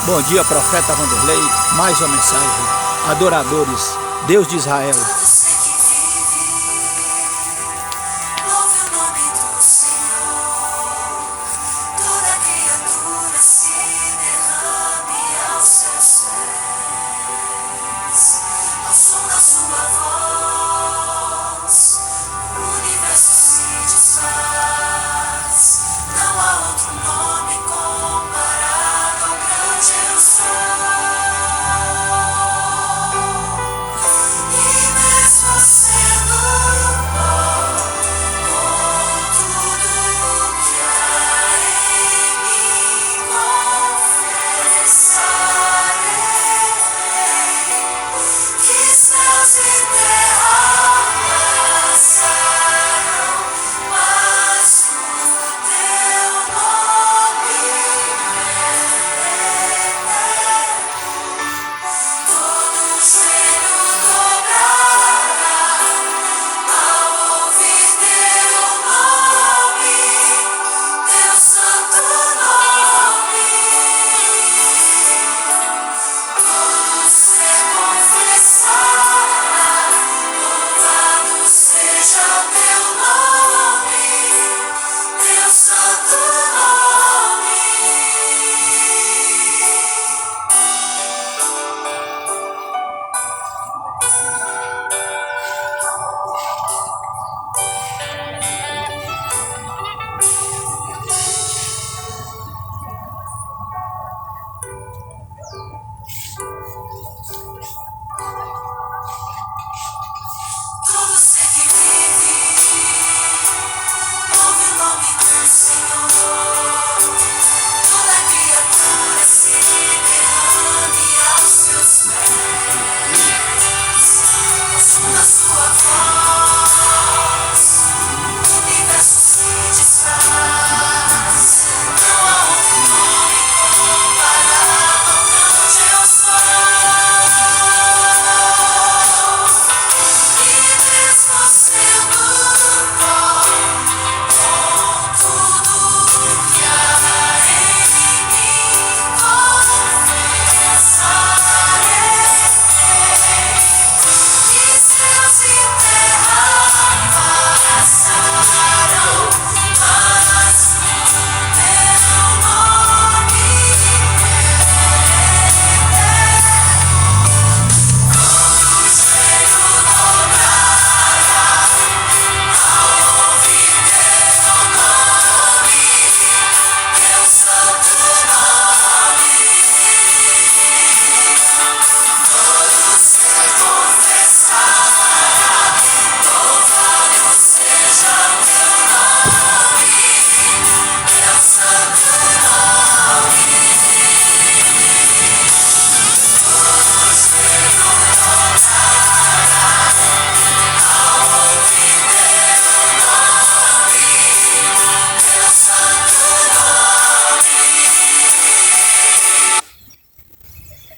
Bom dia, profeta Vanderlei. Mais uma mensagem. Adoradores, Deus de Israel.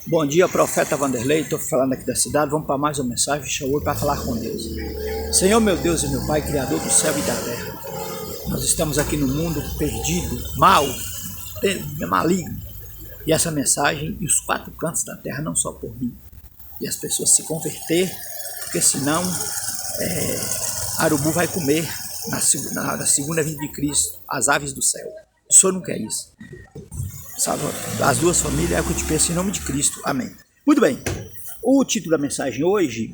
Bom dia, profeta Vanderlei. Estou falando aqui da cidade. Vamos para mais uma mensagem. Chamou para falar com Deus. Senhor, meu Deus e meu Pai, Criador do céu e da terra. Nós estamos aqui no mundo perdido, mal, maligno. E essa mensagem e os quatro cantos da terra, não só por mim. E as pessoas se converter, porque senão Arubu vai comer na segunda vinda de Cristo as aves do céu. O Senhor não quer isso. Salva as duas famílias, é o que eu te peço em nome de Cristo. Amém. Muito bem. O título da mensagem hoje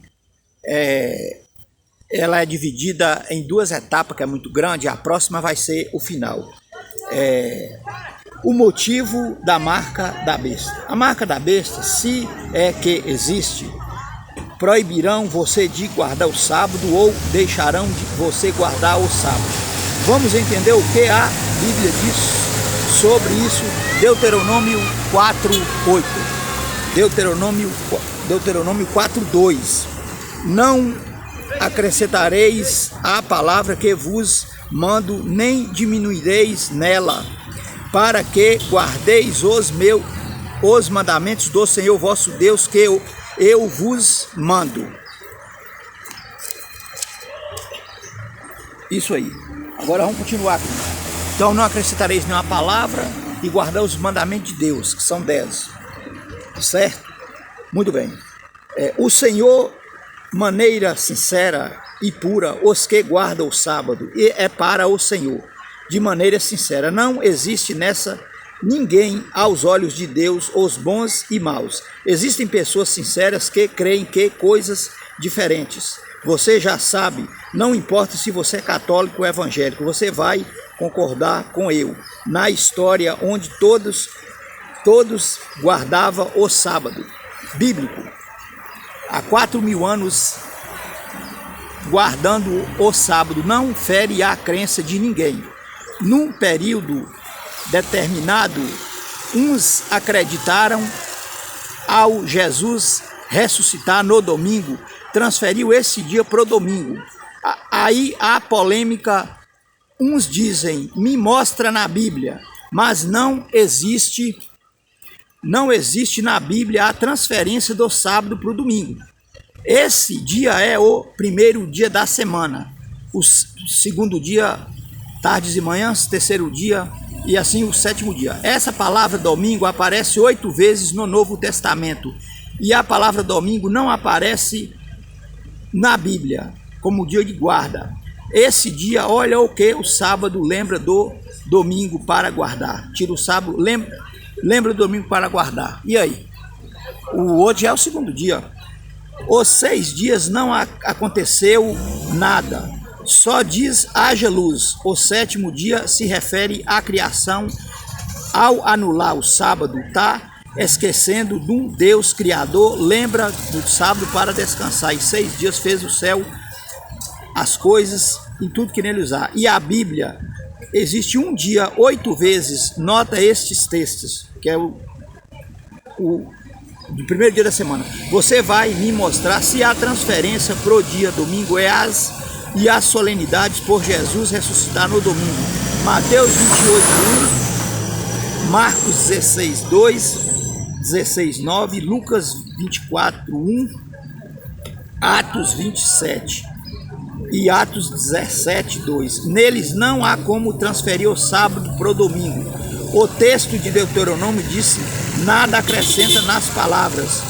ela é dividida em duas etapas, que é muito grande. A próxima vai ser o final. O motivo da marca da besta. A marca da besta, se é que existe, proibirão você de guardar o sábado ou deixarão de você guardar o sábado. Vamos entender o que a Bíblia diz sobre isso. Deuteronômio 4:8. Deuteronômio 4:2. Não acrescentareis a palavra que vos mando, nem diminuireis nela, para que guardeis os mandamentos do Senhor vosso Deus, que eu vos mando. Isso aí. Agora vamos continuar aqui. Então não acrescentareis nenhuma palavra e guardar os mandamentos de Deus, que são 10. certo? Muito bem. O Senhor, maneira sincera e pura, os que guardam o sábado, e é para o Senhor, de maneira sincera. Não existe nessa ninguém aos olhos de Deus, os bons e maus. Existem pessoas sinceras que creem que coisas diferentes. Você já sabe, não importa se você é católico ou evangélico, você vai concordar com eu na história onde todos guardavam o sábado bíblico. Há 4.000 anos guardando o sábado não fere a crença de ninguém. Num período determinado, uns acreditaram ao Jesus ressuscitar no domingo, transferiu esse dia para o domingo. Aí há polêmica, uns dizem, me mostra na Bíblia, mas não existe na Bíblia a transferência do sábado para o domingo. Esse dia é o primeiro dia da semana, o segundo dia, tardes e manhãs, terceiro dia e assim o sétimo dia. Essa palavra domingo aparece 8 vezes no Novo Testamento e a palavra domingo não aparece na Bíblia como dia de guarda. Esse dia, olha o que o sábado lembra do domingo para guardar. Tira o sábado, lembra do domingo para guardar. E aí? Hoje é o segundo dia. Os 6 dias não aconteceu nada. Só diz haja luz. O sétimo dia se refere à criação. Ao anular o sábado, está esquecendo de um Deus criador. Lembra do sábado para descansar. E 6 dias fez o céu, as coisas e tudo que nele usar. E a Bíblia, existe um dia 8 vezes. Nota estes textos, que é o do primeiro dia da semana. Você vai me mostrar se a transferência pro dia domingo é as solenidades por Jesus ressuscitar no domingo. Mateus 28:1, Marcos 16:2, 16:9, Lucas 24:1, Atos 27 e Atos 17:2. Neles não há como transferir o sábado pro domingo. O texto de Deuteronômio disse: nada acrescenta nas palavras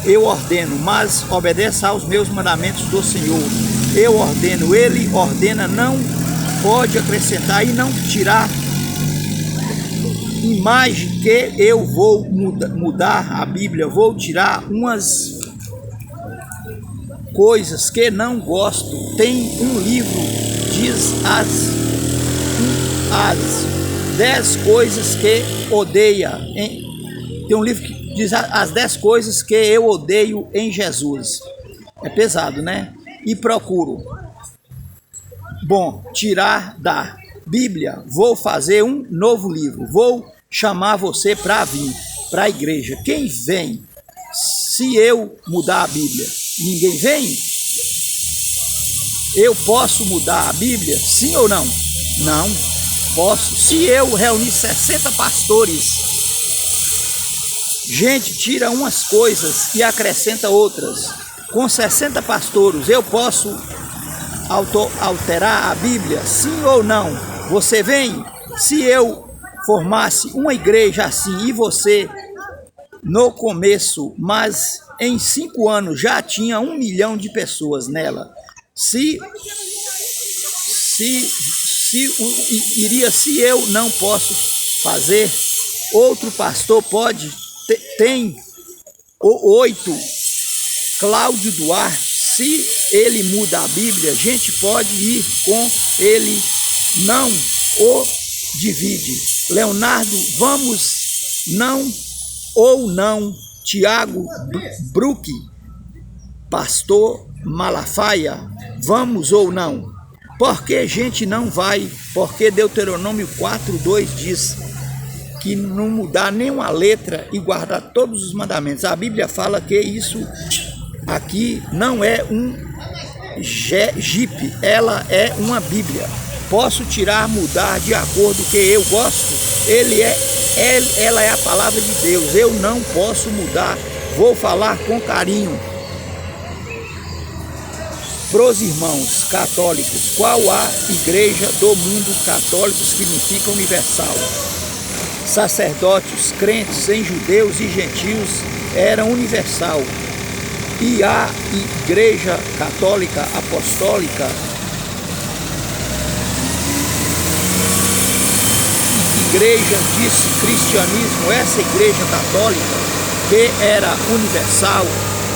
eu ordeno, mas obedeça aos meus mandamentos do Senhor. Eu ordeno, ele ordena, não pode acrescentar e não tirar. Imagem que eu vou mudar a Bíblia, vou tirar umas coisas que não gosto. Tem um livro, diz as 10 coisas que odeia. Tem um livro que diz as 10 coisas que eu odeio em Jesus. É pesado, né? E procuro. Bom, tirar da Bíblia. Vou fazer um novo livro. Vou chamar você para vir para a igreja. Quem vem? Se eu mudar a Bíblia, ninguém vem? Eu posso mudar a Bíblia? Sim ou não? Não posso. Se eu reunir 60 pastores, gente tira umas coisas e acrescenta outras. Com 60 pastores, eu posso alterar a Bíblia? Sim ou não? Você vem? Se eu formasse uma igreja assim e você no começo, mas em 5 anos já tinha 1 milhão de pessoas nela. Se eu não posso fazer, outro pastor pode, tem 8, Cláudio Duarte, se ele muda a Bíblia, a gente pode ir com ele, não o divide. Leonardo, vamos, não ou não. Tiago Brook, pastor Malafaia, vamos ou não? Porque a gente não vai, porque Deuteronômio 4:2 diz que não mudar nenhuma letra e guardar todos os mandamentos. A Bíblia fala que isso aqui não é um Jeep, ela é uma Bíblia. Posso tirar, mudar de acordo com que eu gosto. Ela é a palavra de Deus. Eu não posso mudar. Vou falar com carinho pros irmãos católicos. Qual a igreja do mundo católico significa universal? sacerdotes, crentes em judeus e gentios era universal. E a Igreja Católica Apostólica, igreja disse cristianismo, essa Igreja Católica que era universal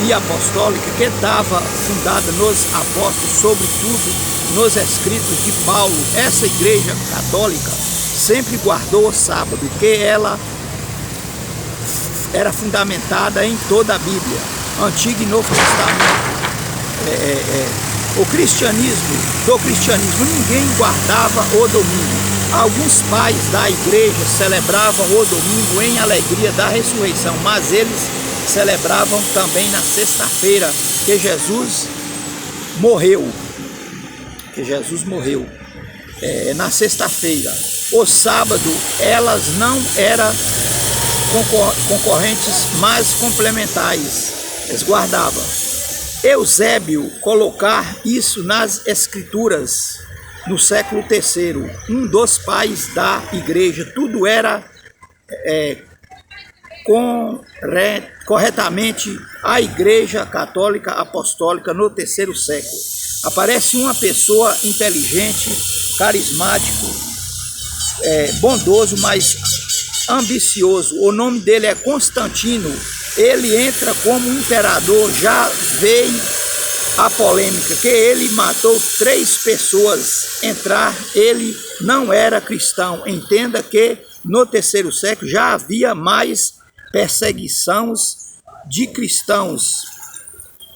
e apostólica, que estava fundada nos apóstolos, sobretudo nos escritos de Paulo, essa Igreja Católica sempre guardou o sábado, que ela era fundamentada em toda a Bíblia, Antigo e Novo Testamento. Do cristianismo, ninguém guardava o domingo. Alguns pais da igreja celebravam o domingo em alegria da ressurreição, mas eles celebravam também na sexta-feira, que Jesus morreu. Na sexta-feira. O sábado, elas não eram concorrentes, mas complementares. Eles guardavam. Eusébio colocar isso nas escrituras no século III, um dos pais da igreja. Tudo era corretamente a Igreja Católica Apostólica no terceiro século. Aparece uma pessoa inteligente, carismático, bondoso, mas ambicioso. O nome dele é Constantino. Ele entra como imperador. Já veio a polêmica que ele matou 3 pessoas. Ele não era cristão. Entenda que no terceiro século já havia mais perseguições de cristãos.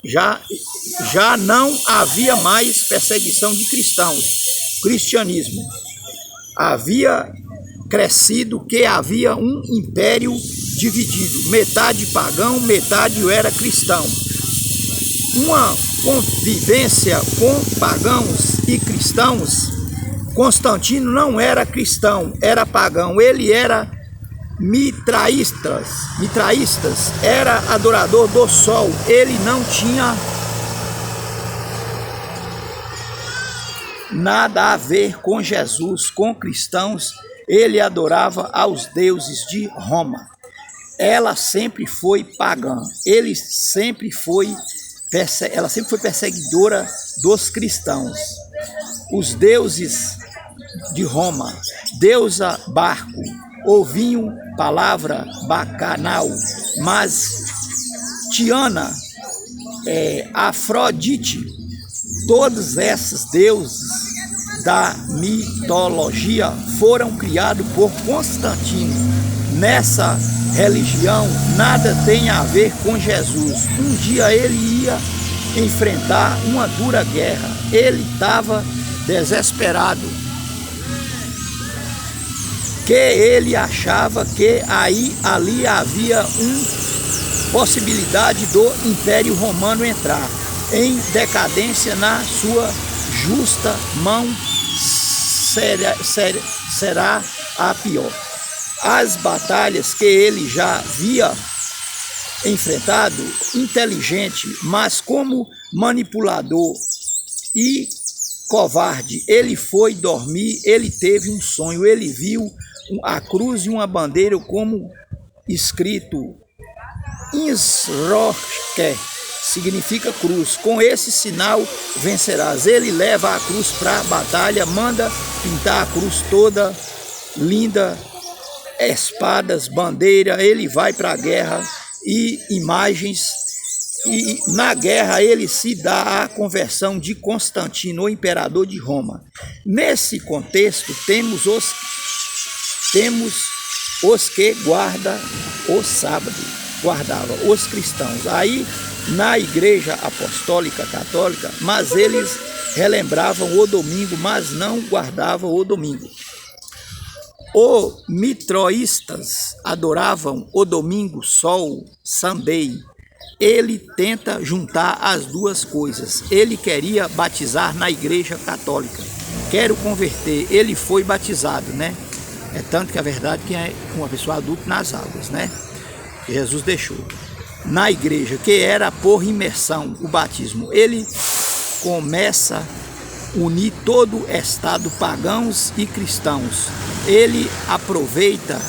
Já não havia mais perseguição de cristãos. Cristianismo havia crescido, que havia um império dividido, metade pagão, metade era cristão. Uma convivência com pagãos e cristãos. Constantino não era cristão, era pagão. Ele era mitraístas, era adorador do sol. Ele não tinha nada a ver com Jesus, com cristãos. Ele adorava aos deuses de Roma. Ela sempre foi pagã. Ela sempre foi perseguidora dos cristãos. Os deuses de Roma, deusa barco, ovinho, palavra bacanal, mas Tiana, Afrodite, todos esses deuses da mitologia foram criados por Constantino. Nessa religião nada tem a ver com Jesus. Um dia ele ia enfrentar uma dura guerra. Ele estava desesperado, que ele achava que ali havia uma possibilidade do Império Romano entrar em decadência. Na sua justa mão será a pior. As batalhas que ele já havia enfrentado, inteligente, mas como manipulador e covarde, ele foi dormir. Ele teve um sonho, ele viu a cruz e uma bandeira como escrito Insroque, significa cruz. Com esse sinal vencerás. Ele leva a cruz para a batalha, manda pintar a cruz toda linda, espadas, bandeira. Ele vai para a guerra e imagens. E na guerra ele se dá a conversão de Constantino, o imperador de Roma. Nesse contexto temos os que guardam o sábado, guardavam os cristãos. Aí na Igreja Apostólica Católica, mas eles relembravam o domingo, mas não guardavam o domingo. Os mitroístas adoravam o domingo, sol, Sunday. Ele tenta juntar as duas coisas. Ele queria batizar na Igreja Católica. Quero converter. Ele foi batizado, né? É tanto que a verdade que é uma pessoa adulta nas águas, né? Que Jesus deixou. Na igreja, que era por imersão, o batismo. Ele começa a unir todo o estado, pagãos e cristãos. Ele aproveita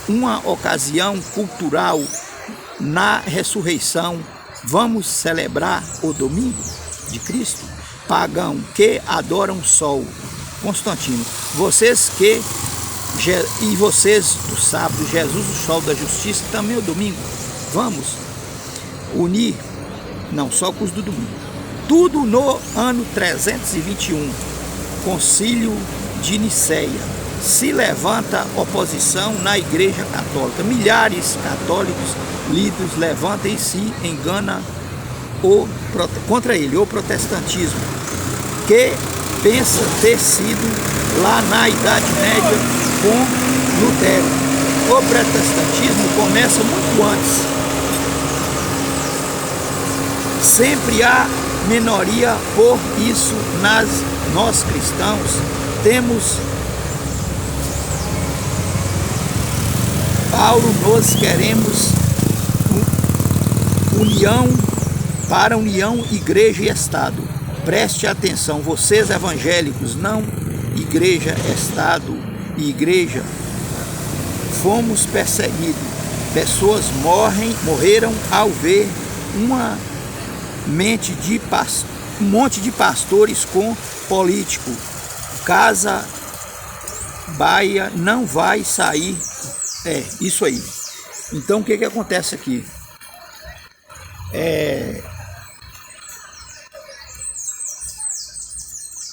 uma ocasião cultural na ressurreição. Vamos celebrar o domingo de Cristo? Pagão que adoram o sol. Constantino, vocês do sábado, Jesus o sol da justiça, também o domingo. Vamos unir, não só com os do domingo. Tudo no ano 321, Concílio de Niceia. Se levanta oposição na Igreja Católica. Milhares de católicos lidos levantam e se engana contra ele, o protestantismo, que pensa ter sido lá na Idade Média com Lutero. O protestantismo começa muito antes. Sempre há minoria, por isso nós cristãos temos Paulo, nós queremos união, igreja e Estado. Preste atenção, vocês evangélicos, não igreja, Estado e igreja. Fomos perseguidos. Pessoas morreram ao ver um monte de pastores com político. Casa Baia não vai sair. É, isso aí. Então o que acontece aqui?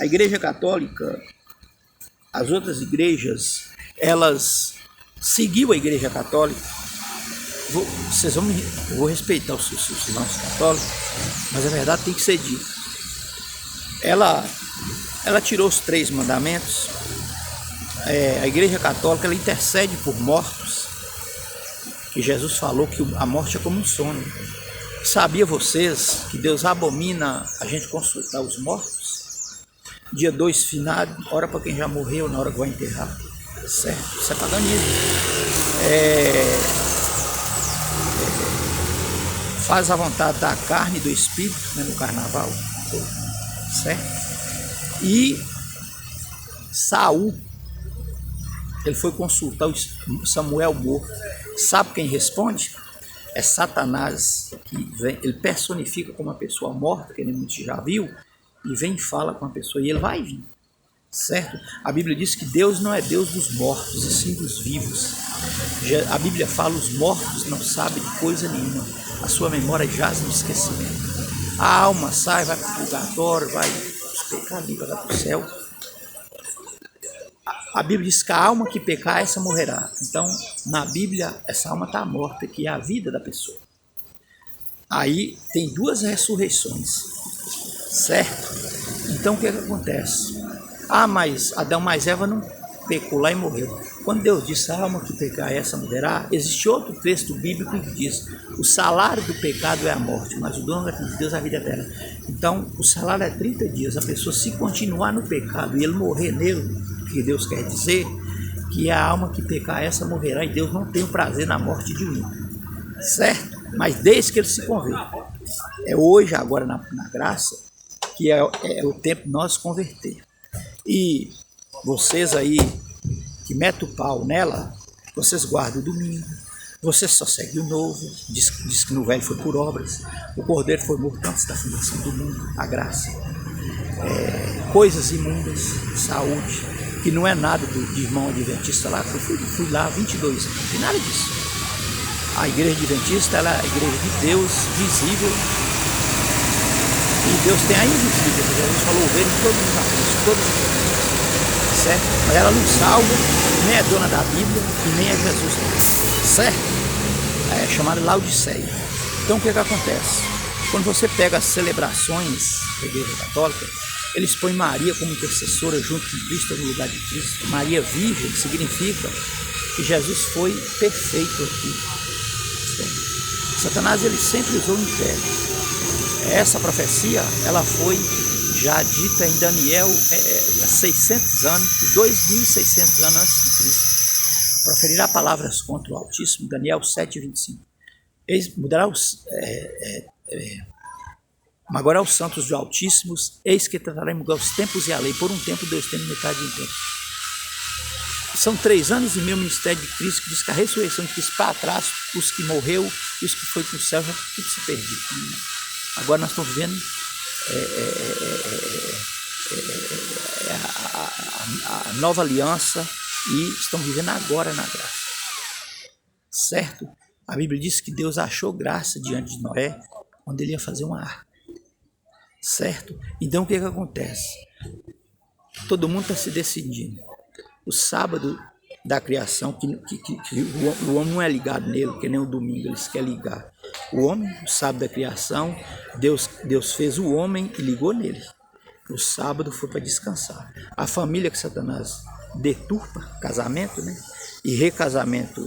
A Igreja Católica, as outras igrejas, elas seguiu a Igreja Católica. Eu vou respeitar os irmãos católicos, mas a verdade tem que ser dita. Ela tirou os 3 mandamentos. A Igreja Católica, ela intercede por mortos, que Jesus falou que a morte é como um sono. Sabia vocês que Deus abomina a gente consultar os mortos? Dia 2 finado, ora para quem já morreu na hora que vai enterrar. Certo? Isso é paganismo. Faz a vontade da carne e do espírito, né, no carnaval. Certo? E Saul, ele foi consultar o Samuel morto. Sabe quem responde? É Satanás, que ele personifica como uma pessoa morta, que muitos já viu, e vem e fala com a pessoa, e ele vai vir. Certo? A Bíblia diz que Deus não é Deus dos mortos, e sim dos vivos. A Bíblia fala, os mortos não sabem de coisa nenhuma, a sua memória jaz no esquecimento. A alma sai, vai para o purgatório, vai pecar ali, vai para o céu. A Bíblia diz que a alma que pecar, essa morrerá. Então, na Bíblia, essa alma está morta, que é a vida da pessoa. Aí tem 2 ressurreições, certo? Então, o que acontece? Mas Adão mais Eva não pecou lá e morreu. Quando Deus disse, a alma que pecar, essa morrerá, existe outro texto bíblico que diz, o salário do pecado é a morte, mas o dom de Deus é a vida eterna. Então, o salário é 30 dias. A pessoa, se continuar no pecado e ele morrer nele, que Deus quer dizer que a alma que pecar, essa morrerá, e Deus não tem o prazer na morte de um, certo? Mas desde que ele se converta. É hoje, agora na graça, que é o tempo de nós converter. E vocês aí que metem o pau nela, vocês guardam o domingo, vocês só seguem o novo, diz que no velho foi por obras, o cordeiro foi morto antes da fundação do mundo, a graça. Coisas imundas, saúde, que não é nada de irmão adventista lá, eu fui lá há 22 anos, não tem nada disso. A igreja adventista, ela é a igreja de Deus visível, e Deus tem a invisível, Jesus falou, o reino de todos os apóstolos, todos os apóstolos, certo? Mas ela não salva, nem é dona da Bíblia, e nem é Jesus, certo? É chamada Laodiceia. Então o que acontece? Quando você pega as celebrações da igreja católica, eles põem Maria como intercessora junto com Cristo no lugar de Cristo. Maria Virgem significa que Jesus foi perfeito aqui. Satanás, ele sempre usou o inferno. Essa profecia, ela foi já dita em Daniel há 600 anos, 2.600 anos antes de Cristo. Proferirá palavras contra o Altíssimo, Daniel 7:25. Agora aos santos do Altíssimos, eis que trataremos os tempos e a lei, por um tempo Deus tem metade de um tempo. São 3 anos e meio o ministério de Cristo, que diz que a ressurreição de Cristo para trás, os que morreu e os que foi para o céu, já tudo se perdeu. Agora nós estamos vivendo a nova aliança e estamos vivendo agora na graça. Certo? A Bíblia diz que Deus achou graça diante de Noé quando ele ia fazer uma arca. Certo? Então o que acontece? Todo mundo está se decidindo. O sábado da criação, que o homem não é ligado nele, que nem o domingo, eles querem ligar. O homem, o sábado da criação, Deus fez o homem e ligou nele. O sábado foi para descansar. A família que Satanás deturpa, casamento, né? E recasamento,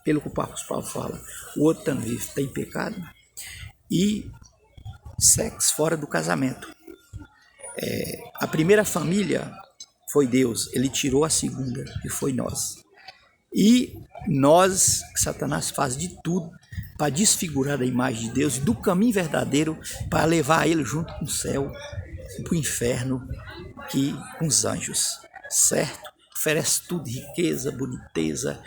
pelo que o Apóstolo Paulo fala, o outro também vive, tem pecado. E sexo fora do casamento. A primeira família foi Deus, ele tirou a segunda, que foi nós. E nós, Satanás faz de tudo para desfigurar a imagem de Deus, do caminho verdadeiro, para levar ele junto com o céu, para o inferno, com os anjos, certo? Oferece tudo, riqueza, boniteza,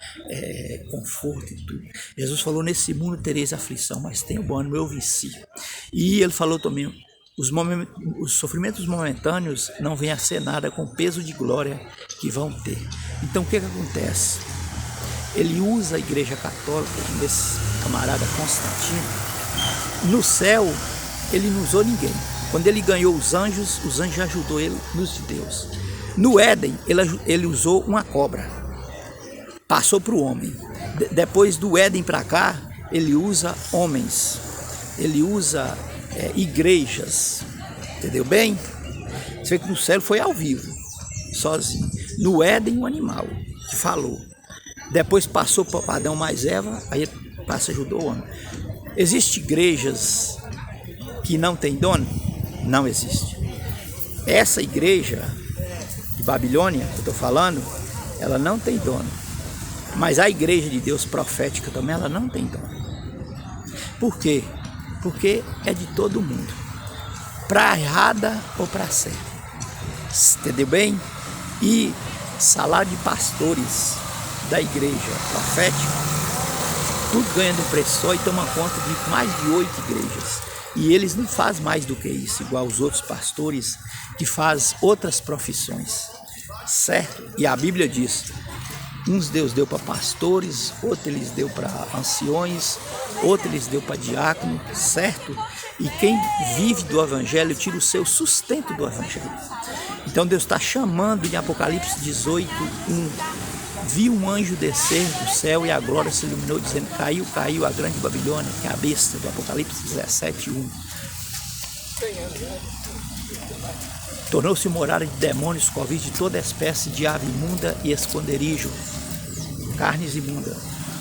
conforto e tudo. Jesus falou, nesse mundo tereis aflição, mas tenha bom ânimo, eu venci. E ele falou também, os sofrimentos momentâneos não vêm a ser nada com o peso de glória que vão ter. Então o que acontece? Ele usa a igreja católica, desse camarada Constantino. No céu, ele não usou ninguém. Quando ele ganhou os anjos ajudou ele nos de Deus. No Éden, ele usou uma cobra. Passou para o homem. Depois do Éden para cá, ele usa homens. Ele usa igrejas. Entendeu bem? Você vê que no céu foi ao vivo, sozinho. No Éden, um animal que falou. Depois passou para Adão mais Eva, aí ele passa e ajudou o homem. Existem igrejas que não tem dono? Não existe. Essa igreja de Babilônia, que eu estou falando, ela não tem dono. Mas a igreja de Deus profética também, ela não tem dono. Por quê? Porque é de todo mundo. Para errada ou para certa. Entendeu bem? E salário de pastores da igreja profética, tudo ganhando um preço só e toma conta de mais de 8 igrejas. E eles não fazem mais do que isso, igual os outros pastores que fazem outras profissões, certo? E a Bíblia diz, uns Deus deu para pastores, outros eles deu para anciões, outros eles deu para diácono, certo? E quem vive do evangelho tira o seu sustento do evangelho. Então Deus está chamando em Apocalipse 18, 1, vi um anjo descer do céu e a glória se iluminou, dizendo, caiu a grande Babilônia, que é a besta, do Apocalipse 17, 1. Tornou-se morada de demônios, covid de toda espécie de ave imunda e esconderijo, carnes imundas.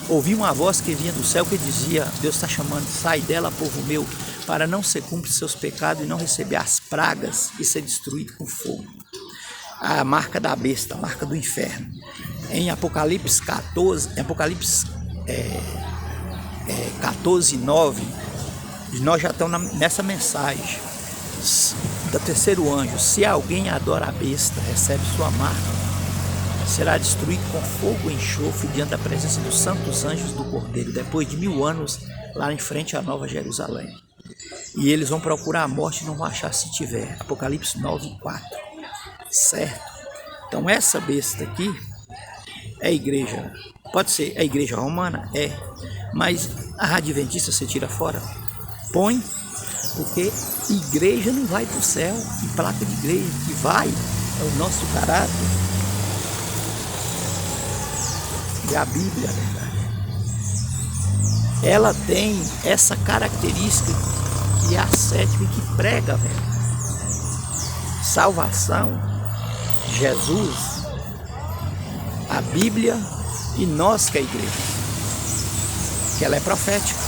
Ouvi uma voz que vinha do céu que dizia, Deus está chamando, sai dela, povo meu, para não ser cumprir seus pecados e não receber as pragas e ser destruído com fogo. A marca da besta, a marca do inferno. Em Apocalipse 14, 14, 9, nós já estamos nessa mensagem do terceiro anjo. Se alguém adora a besta, recebe sua marca, será destruído com fogo e enxofre diante da presença dos santos anjos do Cordeiro, depois de 1000 anos, lá em frente à Nova Jerusalém. E eles vão procurar a morte e não vão achar se tiver. Apocalipse 9, 4. Certo? Então essa besta aqui é a igreja, pode ser a igreja romana, mas a adventista você tira fora, põe, porque igreja não vai para o céu, e placa de igreja que vai é o nosso caráter. E a Bíblia, na verdade, ela tem essa característica que é a sétima e que prega a verdade. Salvação, Jesus, a Bíblia e nós que é a igreja, que ela é profética,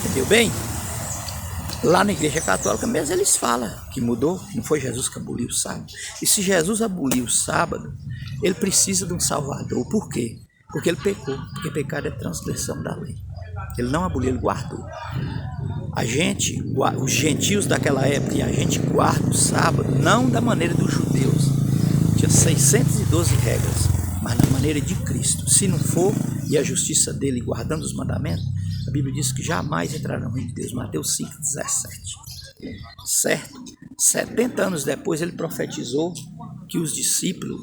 entendeu bem? Lá na igreja católica mesmo eles falam que mudou, que não foi Jesus que aboliu o sábado. E se Jesus aboliu o sábado, ele precisa de um salvador. Por quê? Porque ele pecou, porque pecado é transgressão da lei. Ele não aboliu, ele guardou. Os gentios daquela época e a gente guarda o sábado, não da maneira dos judeus. Tinha 612 regras. mas na maneira de Cristo. Se não for, e a justiça dele guardando os mandamentos, a Bíblia diz que jamais entrará no reino de Deus. Mateus 5,17. Certo? 70 anos depois ele profetizou que os discípulos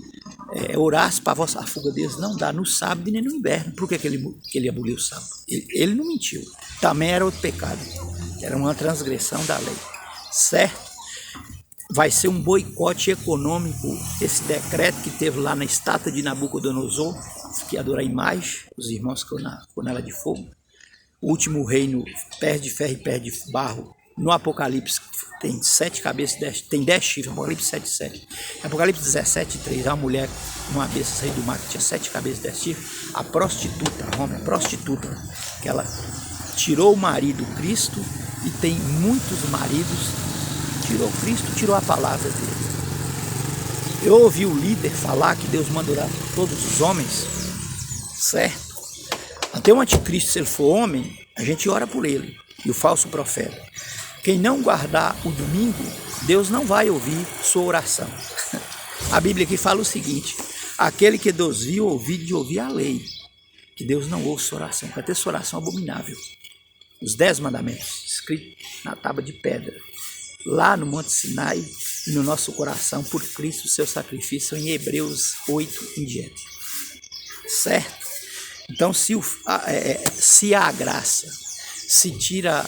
orassem para a fuga deles não dar no sábado e nem no inverno. Por que ele aboliu o sábado? Ele não mentiu. Também era outro pecado. Era uma transgressão da lei. Certo? Vai ser um boicote econômico esse decreto que teve lá na estátua de Nabucodonosor, que adora a imagem, os irmãos com panela de fogo. O último reino perde ferro e perde barro. No Apocalipse tem 7 cabeças, tem 10 chifres, Apocalipse 7,7. Apocalipse 17,3, uma mulher, uma besta saiu do mar que tinha 7 cabeças e 10 chifres. A prostituta, a prostituta, que ela tirou o marido Cristo e tem muitos maridos. Tirou Cristo, tirou a palavra dele. Eu ouvi o líder falar que Deus manda orar por todos os homens, certo? Até o anticristo, se ele for homem, a gente ora por ele. E o falso profeta. Quem não guardar o domingo, Deus não vai ouvir sua oração. A Bíblia aqui fala o seguinte: aquele que Deus viu, ouviu de ouvir a lei. Que Deus não ouve sua oração, porque essa oração é abominável. Os 10 mandamentos, escritos na tábua de pedra. Lá no Monte Sinai e no nosso coração, por Cristo, seu sacrifício, em Hebreus 8 em diante. Certo? Então, se a graça se tira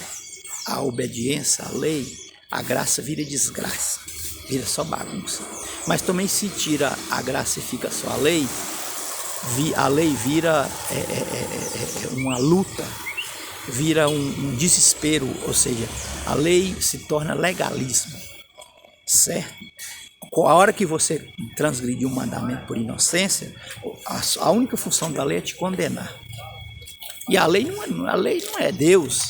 a obediência à lei, a graça vira desgraça, vira só bagunça. Mas também se tira a graça e fica só a lei vira uma luta, vira um desespero, ou seja, a lei se torna legalismo, certo? A hora que você transgredir um mandamento por inocência, a única função da lei é te condenar. E a lei não é Deus.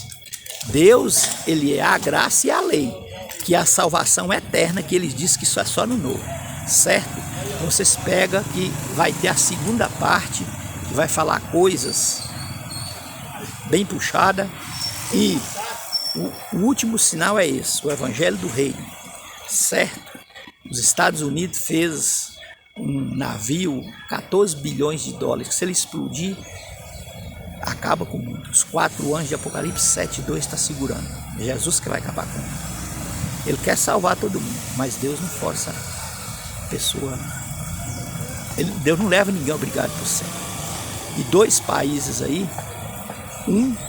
Deus, ele é a graça e a lei, que é a salvação eterna, que ele diz que isso é só no novo, certo? Vocês pegam que vai ter a segunda parte, que vai falar coisas bem puxada, e o último sinal é esse, o Evangelho do Reino, certo? Os Estados Unidos fez um navio, 14 bilhões de dólares, que se ele explodir, acaba com o mundo. Os 4 anjos de Apocalipse 7,2 está segurando. É Jesus que vai acabar com o mundo. Ele quer salvar todo mundo, mas Deus não força a pessoa. Deus não leva ninguém obrigado para o céu. E 2 países aí,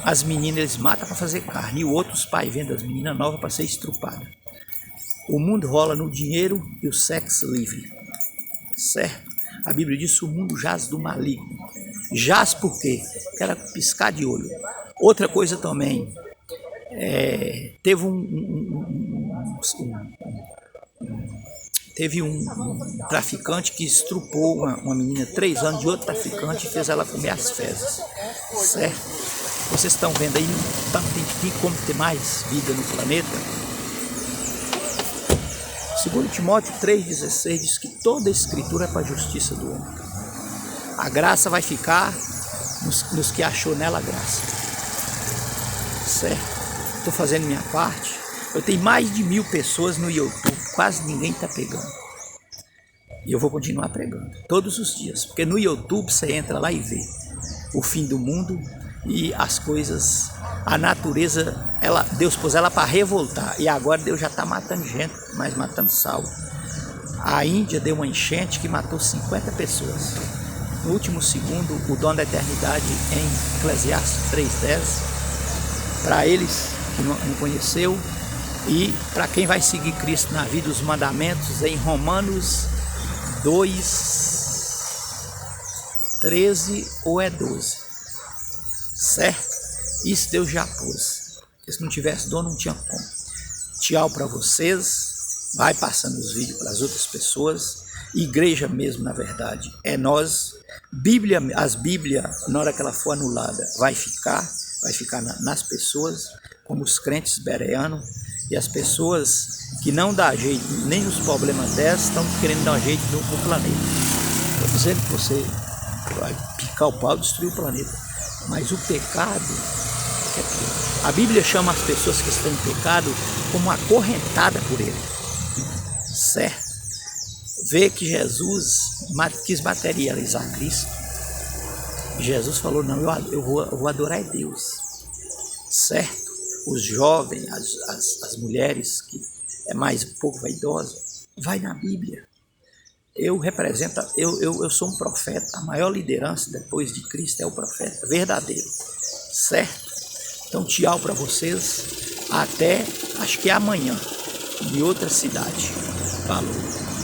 as meninas eles matam para fazer carne, e o outro os pais vendem as meninas novas para ser estrupada. O mundo rola no dinheiro e o sexo livre, certo? A Bíblia diz que o mundo jaz do maligno. Jaz por quê? Porque era piscar de olho. Outra coisa também, teve um traficante que estrupou uma menina 3 anos de outro traficante e fez ela comer as fezes, certo? Vocês estão vendo aí, não tem como ter mais vida no planeta. 2 Timóteo 3,16 diz que toda a escritura é para a justiça do homem. A graça vai ficar nos que achou nela a graça. Certo? Estou fazendo minha parte. Eu tenho mais de 1000 pessoas no YouTube. Quase ninguém está pegando. E eu vou continuar pregando todos os dias. Porque no YouTube você entra lá e vê o fim do mundo e as coisas... A natureza, Deus pôs ela para revoltar. E agora Deus já está matando gente, mas matando salvo. A Índia deu uma enchente que matou 50 pessoas. No último segundo, o dono da eternidade em Eclesiastes 3,10. Para eles que não conheceu, e para quem vai seguir Cristo na vida, os mandamentos em Romanos 2,13 ou 12. Certo? Isso Deus já pôs. Porque se não tivesse dono, não tinha como. Tchau para vocês. Vai passando os vídeos para as outras pessoas. Igreja mesmo, na verdade, é nós. As Bíblias, na hora que ela for anulada, vai ficar nas pessoas, como os crentes bereanos. E as pessoas que não dá jeito, nem nos problemas dessas, estão querendo dar jeito no planeta. Estou dizendo que você vai picar o pau e destruir o planeta. Mas o pecado é pior. A Bíblia chama as pessoas que estão em pecado como acorrentada por ele. Certo? vê que Jesus quis materializar Cristo. Jesus falou, não, eu vou adorar a Deus, certo? Os jovens, as mulheres que é mais um pouco vaidosa, vai na Bíblia. Eu sou um profeta, a maior liderança depois de Cristo é o profeta verdadeiro, certo? Então tchau para vocês, até acho que é amanhã, em outra cidade. Falou.